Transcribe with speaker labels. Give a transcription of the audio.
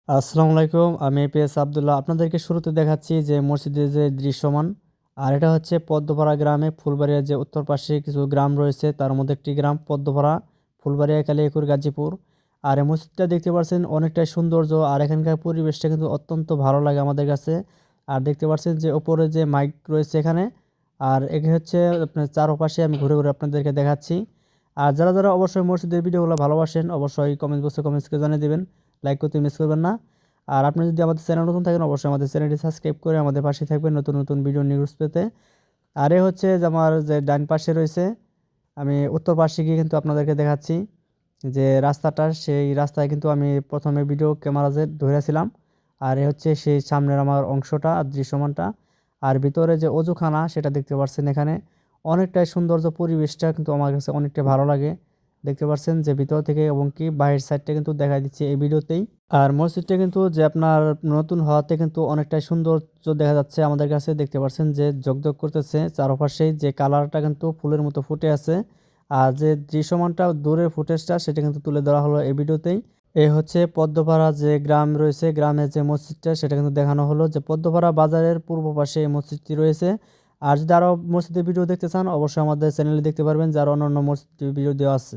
Speaker 1: আসসালামু আলাইকুম, আমি এপিএস আব্দুল্লাহ। আপনাদেরকে শুরুতে দেখাচ্ছি যে মসজিদের যে দৃশ্যমান। আর এটা হচ্ছে পদ্মপাড়া গ্রামে ফুলবাড়িয়ার যে উত্তর পাশে কিছু গ্রাম রয়েছে, তার মধ্যে একটি গ্রাম পদ্মপাড়া, ফুলবাড়িয়া, কালিয়াকৈর, গাজীপুর। আর এই মসজিদটা দেখতে পাচ্ছেন অনেকটাই সৌন্দর্য, আর এখানকার পরিবেশটা কিন্তু অত্যন্ত ভালো লাগে আমাদের কাছে। আর দেখতে পাচ্ছেন যে ওপরে যে মাইক রয়েছে এখানে। আর এখানে হচ্ছে আপনার চারপাশে আমি ঘুরে ঘুরে আপনাদেরকে দেখাচ্ছি। আর যারা যারা অবশ্যই মসজিদের ভিডিওগুলো ভালোবাসেন, অবশ্যই কমেন্ট বক্সে কমেন্টস করে জানিয়ে দেবেন। লাইক করতে মিস করবেন না। আর আপনি যদি আমাদের চ্যানেল নতুন থাকেন, অবশ্যই আমাদের চ্যানেলটি সাবস্ক্রাইব করে আমাদের পাশে থাকবেন নতুন নতুন ভিডিও নিউজ পেতে। আর এ হচ্ছে যে আমার যে ডান পাশে রয়েছে, আমি উত্তর পাশে গিয়ে কিন্তু আপনাদেরকে দেখাচ্ছি যে রাস্তাটা, সেই রাস্তায় কিন্তু আমি প্রথমে ভিডিও ক্যামেরাতে ধরেছিলাম। আর এ হচ্ছে সেই সামনের আমার অংশটা আর দৃশ্যমানটা। আর ভিতরে যে অজুখানা সেটা দেখতে পাচ্ছেন এখানে। অনেকটাই সৌন্দর্য, পরিবেশটা কিন্তু আমার কাছে অনেকটা ভালো লাগে। দেখতে পাচ্ছেন যে ভিতর থেকে এবং কি বাইরের সাইডটা কিন্তু দেখা দিচ্ছে এই ভিডিওতেই। আর মসজিদটা কিন্তু যে আপনার নতুন হওয়াতে কিন্তু অনেকটাই সৌন্দর্য দেখা যাচ্ছে আমাদের কাছে। দেখতে পাচ্ছেন যে জগজগ করতেছে চারপাশেই, যে কালারটা কিন্তু ফুলের মতো ফুটে আছে। আর যে দৃশ্যমানটা দূরের ফুটেজটা সেটা কিন্তু তুলে ধরা হলো এই ভিডিওতেই। এই হচ্ছে পদ্মপাড়া যে গ্রাম রয়েছে, গ্রামের যে মসজিদটা সেটা কিন্তু দেখানো হলো, যে পদ্মপাড়া বাজারের পূর্ব পাশে এই মসজিদটি রয়েছে। আর যদি আরও মসজিদের ভিডিও দেখতে চান, অবশ্যই আমাদের চ্যানেলে দেখতে পারবেন, যার অন্যান্য মসজিদের ভিডিও দেওয়া আছে।